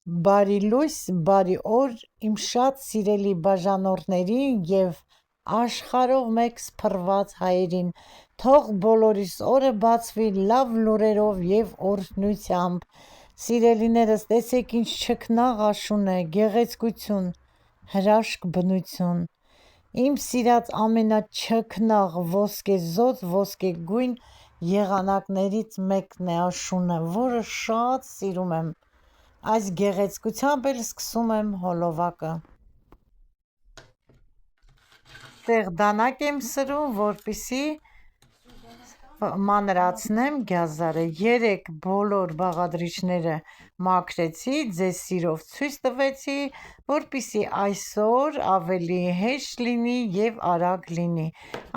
Բարի լույս, բարի օր իմ շատ սիրելի բաժանորդներին և աշխարհով մեկ սփռված հայերին, թող բոլորիս օրը բացվի լավ լուրերով և օրհնությամբ, սիրելիներս տեսեք ինչ չքնաղ աշուն է, գեղեցկություն, հրաշք բնություն, իմ սիրած ամենաչքնաղ ոսկեզօծ ոսկեգույն եղանակներից մեկն է աշունը, որը շատ սիրում եմ, այս գեղեցկությամբ էլ սկսում եմ հոլովակը, տեղ դանակ եմ սրում, որպեսզի մանրացնեմ գազարը, երեկ բոլոր բաղադրիչները մաքրեցի, ձեզ սիրով ցույց տվեցի, որպեսզի այսօր ավելի հեշտ լինի և արագ լինի,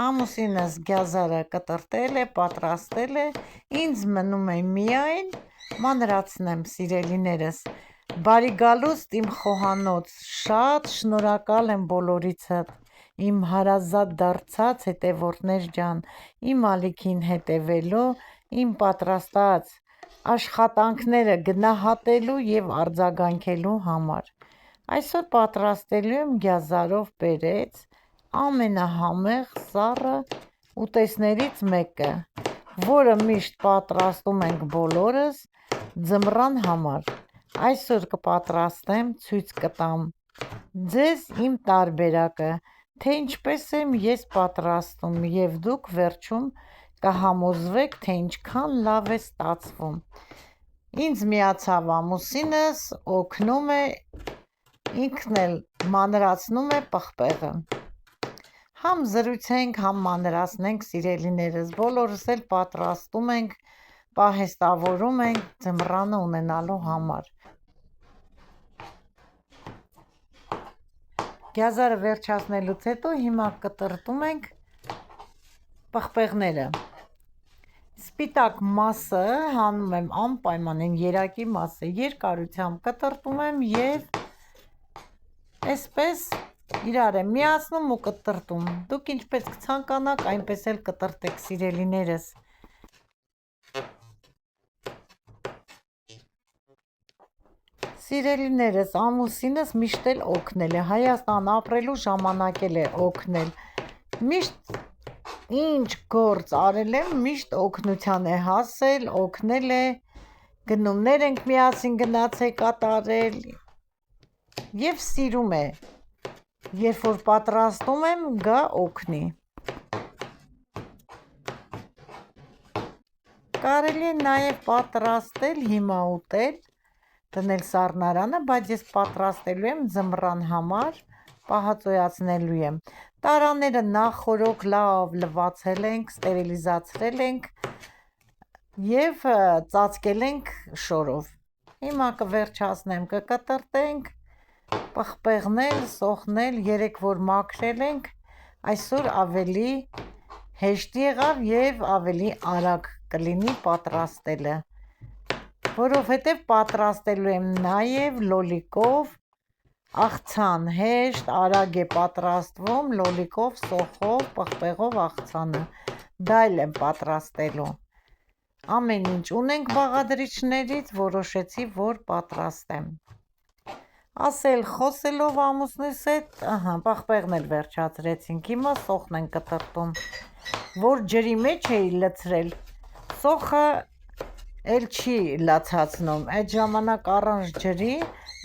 ամուսինս գազարը կտրատել է, պատրաստել է, ինձ մնում է միայն մանրացնեմ, սիրելիներս, բարի գալուստ իմ խոհանոց, շատ շնորհակալ եմ բոլորիցդ, իմ հարազատ դարձած հետևորդներ ջան, իմ ալիքին հետևելու, իմ պատրաստած աշխատանքները գնահատելու և արձագանքելու համար, այսօր պատրաստելու եմ գազարով բերեց ամենահամեղ սառը ուտեստներից մեկը, որը միշտ պատրաստում ենք բոլորս ձմռան համար, այսօր կպատրաստեմ, ցույց կտամ ձեզ իմ տարբերակը, թե ինչպես եմ ես պատրաստում և դուք վերջում կհամոզվեք, թե ինչքան լավ է ստացվում, ինձ միացավ ամուսինս, օգնում է, ինքն էլ մանրացնում է պղպեղը, համ զրուցենք, համ մանրացնենք սիրելիներս, բոլորս էլ պատրաստում ենք, պահեստավորում ենք ձմռանը ունենալու համար, գազարը վերջացնելուց հետո հիմա կտրատում ենք պղպեղները, սպիտակ մասը հանում եմ անպայման այն երակի մասը երկարությամբ կտրատում եմ և այսպես իրար եմ միացնում ու կտրատում, դուք ինչպես կցանկանաք այնպես էլ կտրատեք սիրելիներս, սիրելիներս ամուսինս միշտ էլ օգնել է, Հայաստան ապրելու ժամանակ էլ է օգնել, միշտ ինչ գործ արել եմ, միշտ օգնության է հասել, օգնել է, գնումներ ենք միասին գնացել կատարել և սիրում է, երբ որ պատրաստում եմ գա օգնի, կարելի է նաև պատրաստել հիմա ուտել, դնել սառնարանը, բայց ես պատրաստելու եմ ձմռան համար, պահածոյացնելու եմ, տարաները նախօրոք լավ լվացել ենք, ստերիլիզացրել ենք և ծածկել ենք շորով, հիմա կվերջացնեմ, կկտրատենք, պղպեղնել, սոխնել, երեկ որ մաքրել ենք, այսօր ավելի հեշտ եղավ և ավելի արագ կլինի պատրաստելը, որովհետև պատրաստելու եմ նաև լոլիկով, աղցան, հեշտ, արագ է պատրաստվում լոլիկով, սոխով, պղպեղով աղցանը, դա էլ եմ պատրաստելու, ամեն ինչ ունենք բաղադրիչներից, որոշեցի, որ պատրաստեմ, ասել խոսելով ամուսնուս հետ, պղպեղն էլ վերջացրեցինք, հիմա սոխն ենք կտրատում, որ ջրի մեջ էի լցրել, սոխը էլ չի լացացնում, այդ ժամանակ առանց ջրի,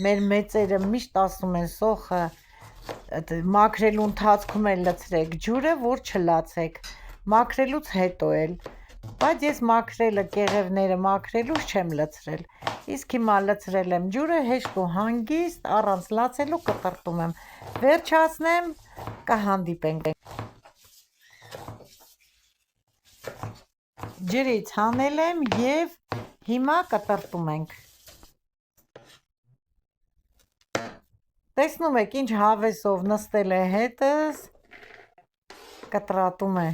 մեր մեծերը միշտ ասում են սոխը մաքրելու ընթացքում էլ լցրեք ջուրը, որ չլացեք, մաքրելուց հետո էլ, բայց ես մաքրելը, կեղևները մաքրելուց չեմ լցրել, իսկ հիմա լցրել եմ ջուրը, հեշտ ու հանգիստ, առանց լացելու կտրատում եմ, վերջացնեմ, կհանդիպենք, ջրից հանել եմ և հիմա կտրատում ենք, տեսնում եք ինչ հավեսով նստել է հետս, կտրատում է,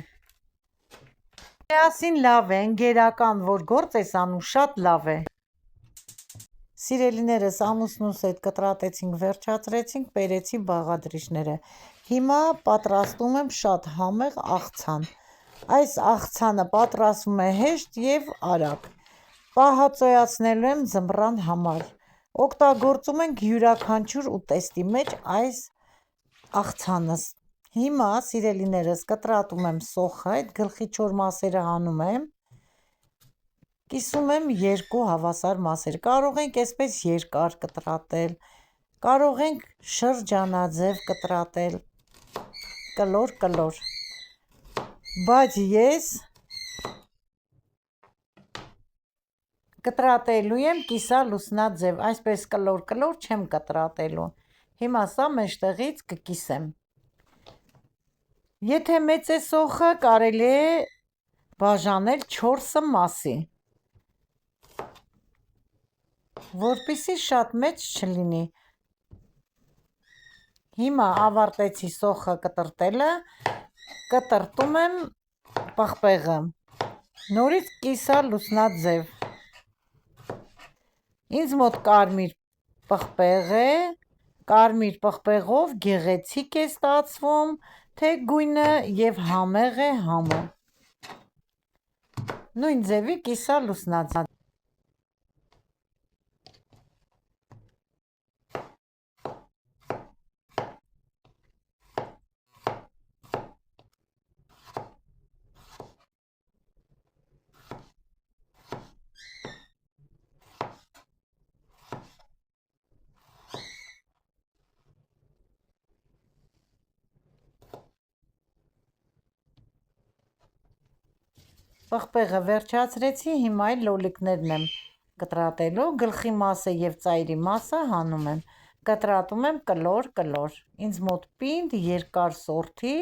միասին լավ է, ընկերական որ գործ ես անում շատ լավ է, սիրելիներս ամուսնուս հետ կտրատեցինք, վերջացրեցինք, բերեցի բաղադրիչները, հիմա պատրաստում եմ շատ համեղ աղցան, այս աղցանը պատրաստվում է հեշտ և արագ, պահածոյացնելու եմ ձմռան համար, օգտագործում ենք յուրաքանչյուր ուտեստի մեջ այս աղցանս։ Հիմա, սիրելիներս, կտրատում եմ սոխը, այդ գլխի 4 մասերը հանում եմ, կիսում եմ 2 հավասար մասեր։ Կարող ենք այսպես երկար կտրատել, կարող ենք շրջանաձև կտրատել, կլոր, բայց ես կտրատելու եմ կիսալուսնաձև, այսպես կլոր չեմ կտրատելու։ Հիմա սա մեջտեղից կկիսեմ։ Եթե մեծ է սոխը, կարելի է բաժանել 4 մասի, որպեսզի շատ մեծ չլինի։ Հիմա ավարտեցի սոխը կտրտելը, կտրտում եմ պղպեղը, նորից կիսալուսնաձև։ Ինձ մոտ կարմիր պղպեղ է, կարմիր պղպեղով գեղեցիկ է ստացվում, թե գույնը և համեղ է համը։ Նույն ձևի կիսալուսնաձև։ Պղպեղը վերջացրեցի, հիմա այլ լոլիկներն եմ կտրատելու, գլխի մասը և ծայրի մասը հանում եմ, կտրատում եմ կլոր։ Ինձ մոտ պինդ երկար սորթի,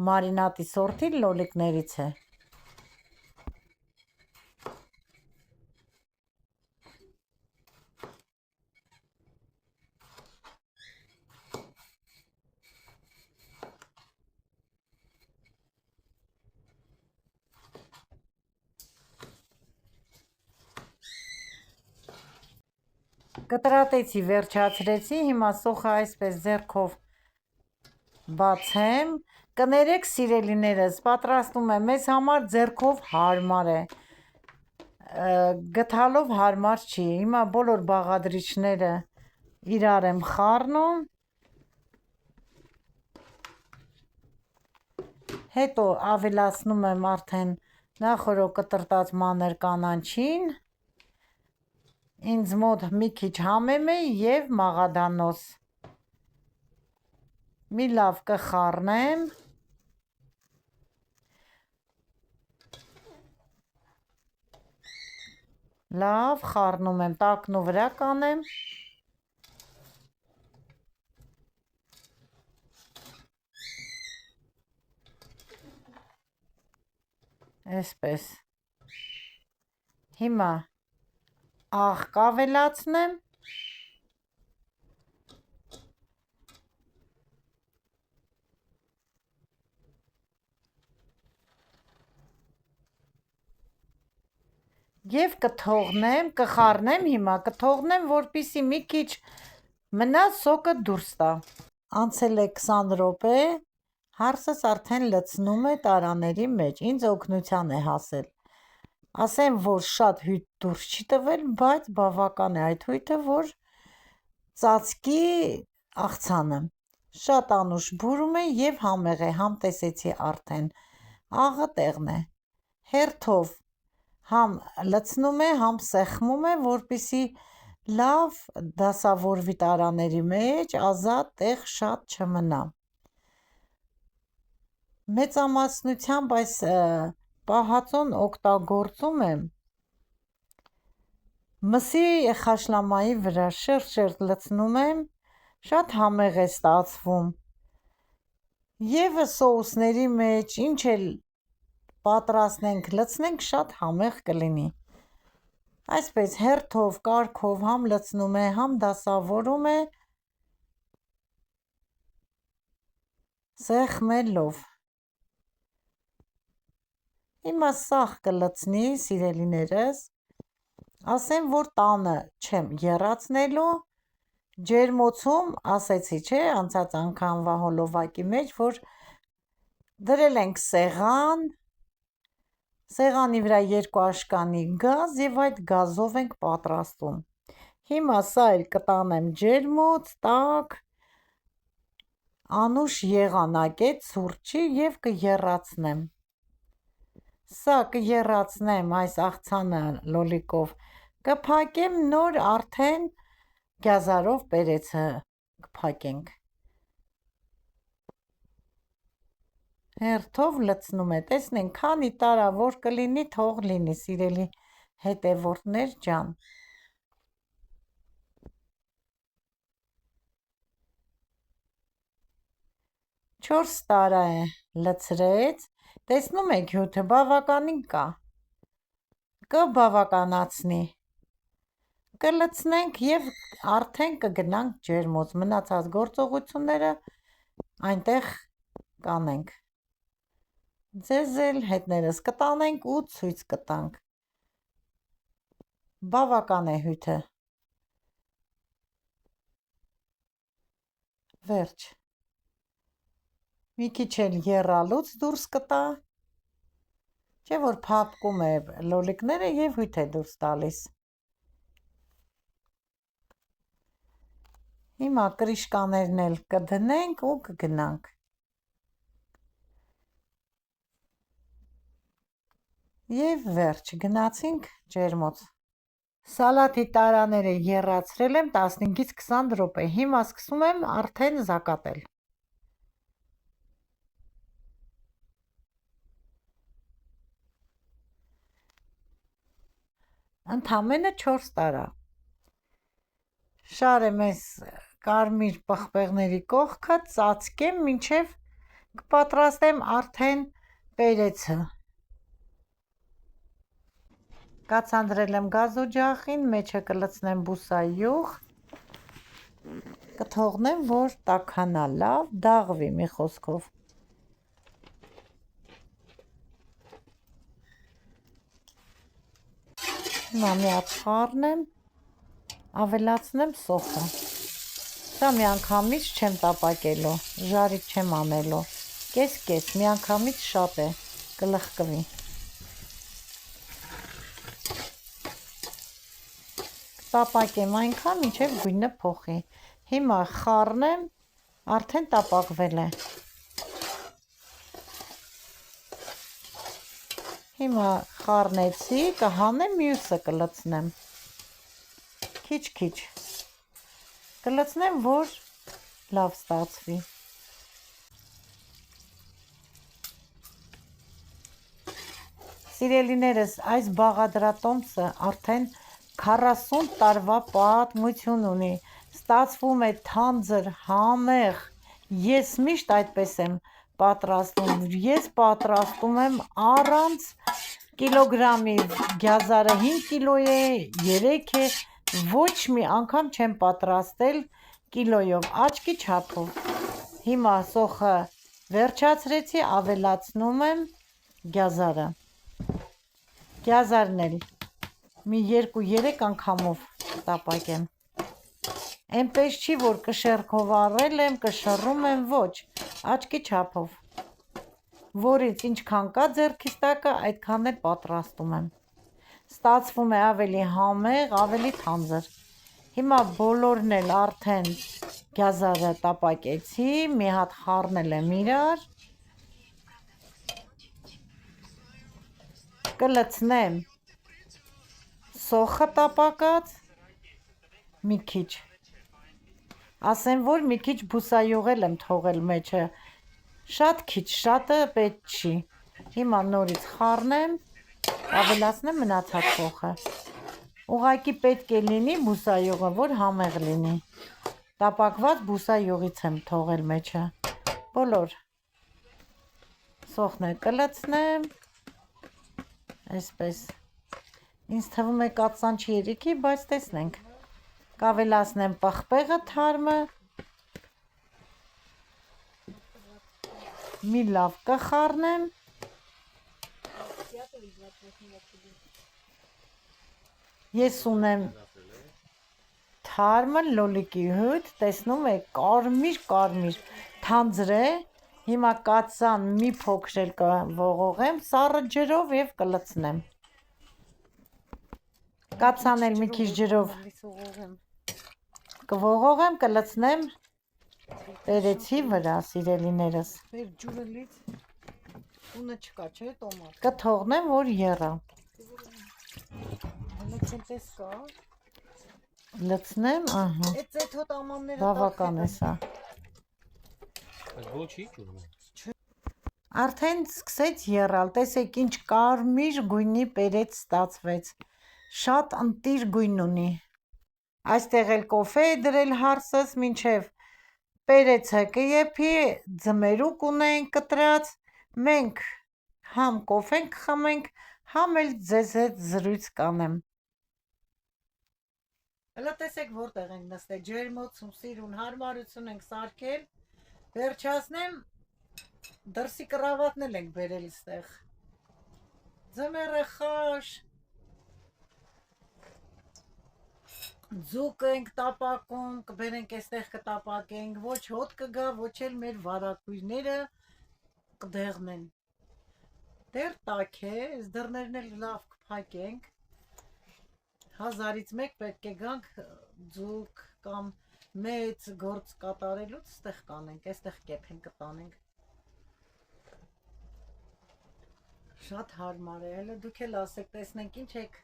մարինատի սորթի լոլիկներից է։ Կտրատեցի, վերջացրեցի, հիմա սոխը այսպես ձեռքով բացեմ, կներեք սիրելիներս, պատրաստում եմ, մեզ համար ձեռքով հարմար է, գդալով հարմար չի, հիմա բոլոր բաղադրիչները իրար եմ խառնում, հետո ավելացնում եմ արդեն նախօրոք կտրտած մանր կանաչին, ինձ մոտ մի քիչ համեմ է և մաղադանոց, մի լավ կխառնեմ, լավ խառնում եմ, տակնու վրա կանեմ, այսպես, հիմա աղ կավելացնեմ, և կթողնեմ, կխառնեմ հիմա, կթողնեմ, որպեսզի մի քիչ մնա սոկը դուրս տա։ Անցել է 20 րոպե, հարսս արդեն լցնում է տարաների մեջ, ինձ օգնության է հասել։ Ասեմ, որ շատ հյութ դուրս չի տվել, բայց բավական է այդ հյութը, որ ծածկի աղցանը։ Շատ անուշ բուրում է և համեղ է, համ տեսեցի արդեն, աղը տեղն է։ Հերթով համ լցնում է, համ սեղմում է, որպեսզի լավ դասավորվի տարաների մեջ, ազատ տեղ շատ չմնա։ Մեծամասնությամբ այս պահածոն օգտագործում եմ մսի խաշլամայի վրա, շերտ լցնում եմ, շատ համեղ է ստացվում, ևս սոուսների մեջ, ինչ էլ պատրաստենք, լցնենք, շատ համեղ կլինի։ Այսպես հերթով, կարգով համ լցնում է, համ դասավորում է, սեղմելով։ Հիմա սաղ կլցնի, սիրելիներս, ասեմ, որ տանը չեմ եռացնելու, ջերմոցում, ասեցի չէ, անցած անգամվա հոլովակի մեջ, որ դրել ենք սեղան, սեղանի վրա 2 աշկանի գազ և այդ գազով ենք պատրաստում։ Հիմա սա էլ կտանեմ ջերմուց, տաք, անուշ եղանակետ սուրճի և կեռացնեմ։ Սա կեռացնեմ այս աղցանը լոլիկով, կփակեմ նոր արդեն գազարով պերեցը կփակենք։ Հերթով լցնում է, տեսնենք քանի տարա որ կլինի, թող լինի, սիրելի հետևորդներ ջան։ Չորս տարա է լցրեց, տեսնում եք հյութը բավականին կա, կբավականացնի, կլցնենք և արդեն կգնանք ջերմուց, մնացած գործողությունները այնտեղ կանենք։ Ձեզ էլ հետներս կտանենք ու ցույց կտանք։ Բավական է հյութը։ Վերջ։ Մի քիչ էլ եռալուց դուրս կտա, չէ որ փափկում է լոլիկները և հյութ է դուրս տալիս։ Հիմա կրիշկաներն էլ կդնենք ու կգնանք։ Եվ վերջ, գնացինք ջերմուց։ Սալատի տարաները եռացրել եմ 15-ից 20 րոպե, հիմա սկսում եմ արդեն զակատել։ Ընդամենը 4 տարա։ Շարեմ այս կարմիր պղպեղների կողքը, ծածկեմ, մինչև կպատրաստեմ արդեն պերեցը։ Կացանցրել եմ գազօջախին, մեջը կլցնեմ բուսայուղ, կթողնեմ, որ տաքանա լավ, դաղվի մի խոսքով։ Հիմա մի հատ խառնեմ, ավելացնեմ սոխը։ Սա միանգամից չեմ տապակելու, ժարիք չեմ անելու, կես-կես, միանգամից շատ է, կլխկվի։ Տապակեմ այնքան, մինչև գույնը փոխի։ Հիմա խառնեմ, արդեն տապակվել է։ Հիմա խառնեցի, կհանեմ, մյուսը կլցնեմ։ Քիչ-քիչ։ Կլցնեմ, որ լավ ստացվի։ Սիրելիներս, այս բաղադրատոմսը արդեն 40 տարվա պատմություն ունի, ստացվում է թանձր, համեղ, ես միշտ այդպես եմ պատրաստում, ես պատրաստում եմ առանց կիլոգրամի, գազարը 5 կիլո է, 3 է, ոչ մի անգամ չեմ պատրաստել կիլոյով, աչքի չափով։ Հիմա սոխը վերջացրեցի, ավելացնում եմ գազարը։ Գազարն էլ մի 2-3 անգամով տապակեմ։ Էնպես չի, որ կշեռքով առել եմ, կշռում եմ, ոչ, աչքի չափով։ Որից ինչքան կա ձեռքիս տակը, այդքան էլ պատրաստում եմ։ Ստացվում է ավելի համեղ, ավելի թանձր։ Հիմա բոլորն էլ արդեն գազարը տապակեցի, մի հատ խառնել եմ իրար։ Կլցնեմ սոխը տապակած, մի քիչ, ասեմ, որ մի քիչ բուսայուղ եմ թողել մեջը, շատ քիչ, շատը պետք չի։ Հիմա նորից խառնեմ, ավելացնեմ մնացած սոխը։ Ուղղակի պետք է լինի բուսայուղը, որ համեղ լինի։ Տապակված բուսայուղից եմ թողել մեջը։ Բոլոր սոխն կլցնեմ, այսպես։ Ինձ թվում է կաթսան չի երիքի, բայց տեսնենք։ Կավելացնեմ պղպեղը թարմը, մի լավ կխառնեմ։ Ես ունեմ թարմը լոլիկի հյութ, տեսնում եք, կարմիր, թանձր է։ Հիմա կաթսան մի փոքր կողողեմ սառը ջրով և կլցնեմ։ Կացանել մի քիչ ջրով կողողեմ, կլցնեմ պերեցի վրա, սիրելիներս։ Մեր ջուրը լից ունը չկա, չէ, տոմատ։ Կթողնեմ, որ եռա։ Լցել պես կա։ Լցնեմ, ահա։ Այդ ձեթոտ ամանները Բավական է սա։ Ոչի ջուրը։ Արդեն սկսեց եռալ, տեսեք ինչ կարմիր գույնի պերեց ստացվեց։ Շատ ընտիր գույն ունի։ Այստեղ էլ կոֆե է դրել հարսս, մինչև պերեցը կեփի, ձմերուկ ունենք կտրած, մենք համ կոֆեն կխմենք, համ էլ ձեզ հետ զրույց կանեմ։ Հələ տեսեք որտեղ ենք նստել, ջերմոցում, սիրուն, հարմարություն ենք սարքել, վերջացնեմ, դրսի կռավատն էլ ենք բերել ստեղ, ձմերը խաշ, ձուկ ենք տապակում, կբերենք այստեղ կտապակենք, ոչ հոտ կգա, ոչ էլ մեր վարակույրները կդեղնեն։ Դեռ տաք է, այս դռներն էլ լավ կփակենք, 1000-ից մեկ պետք է գանք ձուկ կամ մեծ գործ կատարելուց ստեղ կանենք, այստեղ կեփեն կտանենք։ Շատ հարմար է, հələ դուք էլ ասեք, տեսնենք ինչ եք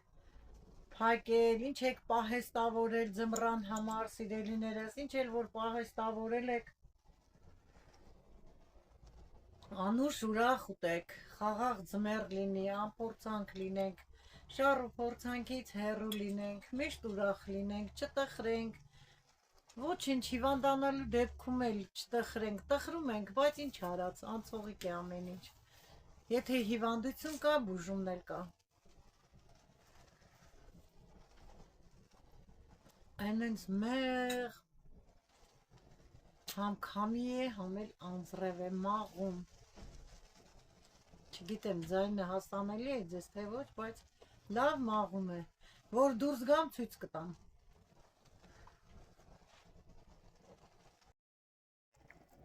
փակել, ինչ եք պահեստավորել ձմռան համար, սիրելիներս, ինչ էլ որ պահեստավորել եք, անուշ ուրախ ուտեք, խաղաղ ձմեռ լինի, անփորձանք լինենք, շառ ու փորձանքից հեռու լինենք, միշտ ուրախ լինենք, չտխրենք, ոչինչ հիվանդանալու դեպքում էլ չտխրենք, տխրում ենք, բայց ինչ արած, անցողիկ է ամեն ինչ, եթե հիվանդություն կա, բուժումն էլ կա։ Այնենց մեղ, համ քամի է, համ էլ անձրև է, մաղում։ Չգիտեմ, ձայնը հասանելի է ձեզ թե ոչ, բայց լավ մաղում է, որ դուրս գամ ցույց կտամ։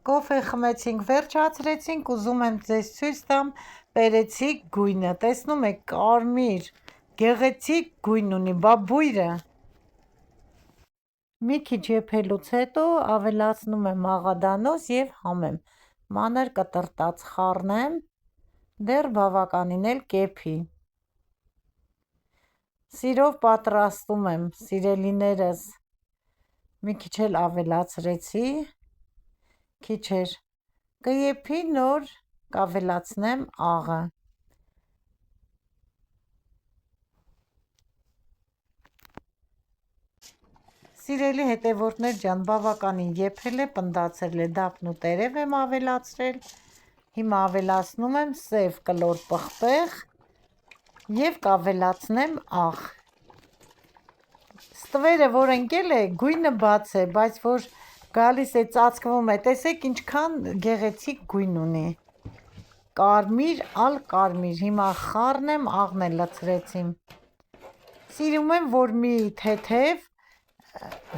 Կոֆե խմեցինք, վերջացրեցինք, ուզում եմ ձեզ ցույց տամ պերեցիկ գույնը, տեսնում եք, կարմիր, գեղեցիկ գույն ունի, բա բույրը։ Մի քիչ եփելուց հետո ավելացնում եմ աղադանոց և համեմ, մանր կտրտած խառնեմ, դեռ բավականին էլ կեփի։ Սիրով պատրաստում եմ, սիրելիներս, մի քիչ էլ ավելացրեցի, քիչ էր կեփի, նոր կավելացնեմ աղը։ Սիրելի հետևորդներ ջան, բավականին եփել է, պնդացել է, դափն ու տերև եմ ավելացրել, հիմա ավելացնում եմ սև կլոր պղպեղ և կավելացնեմ աղ։ Ստվերը, որ ընկել է, գույնը բաց է, բայց որ գալիս է ծածկվում է, տեսեք ինչքան գեղեցիկ գույն ունի, կարմիր ալ կարմիր, հիմա խառնեմ, աղն էլ լցրեցի։ Սիրում եմ, որ մի թեթև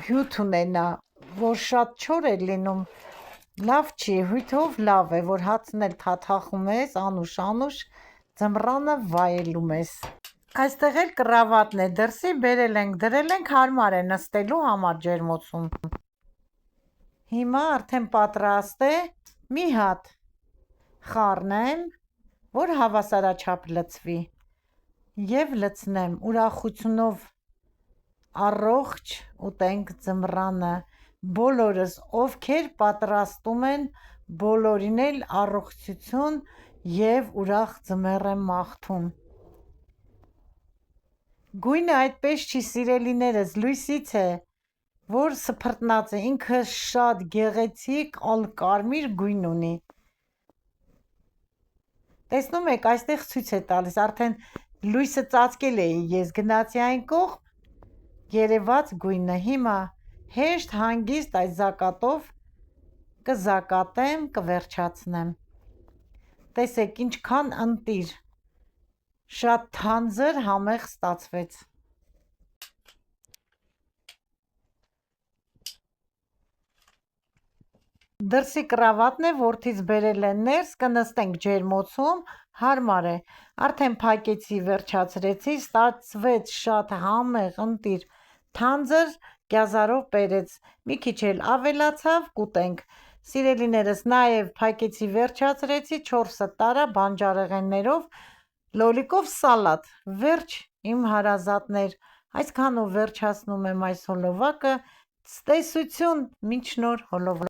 հյութ ունենա, որ շատ չոր է լինում, լավ չի, հյութով լավ է, որ հացն էլ թաթախում ես, անուշ, ձմռանը վայելում ես։ Այստեղ էլ կռավատն է դրսի, բերել ենք, դրել ենք, հարմար է նստելու համար ջերմոցում։ Հիմա արդեն պատրաստ է, մի հատ խառնեմ, որ հավասարաչափ լցվի և լցնեմ, ուրախությունով առողջ ուտենք ձմռանը, բոլորս, ովքեր պատրաստում են, բոլորին էլ առողջություն և ուրախ ձմեռ եմ մաղթում։ Գույնը այդպես չի, սիրելիներս, լույսից է, որ սփռտնած է, ինքը շատ գեղեցիկ ալ կարմիր գույն ունի։ Տեսնում եք, այստեղ ցույց է տալիս, արդեն լույսը ծածկել էի ես, գնացի այն կողմ, երևաց գույնը, հիմա հեշտ հանգիստ այս զակատով կզակատեմ, կվերջացնեմ, տեսեք ինչքան ընտիր, շատ թանձր համեղ ստացվեց։ Դրսի կրավատն է, որդից բերել են ներս, կնստենք ջերմոցում, հարմար է, արդեն փակեցի, վերջացրեցի, ստացվեց շատ համեղ, ընտիր, թանձր, գյազարով պերեց, մի քիչ էլ ավելացավ, կուտենք։ Սիրելիներս, նաև փակեցի, վերջացրեցի, 4-ը տարա բանջարեղեններով, լոլիկով սալատ, վերջ իմ հարազատներ, այսքանով վերջացնում եմ այս հոլովակը, ցտեսություն, մինչ նոր հոլովակ։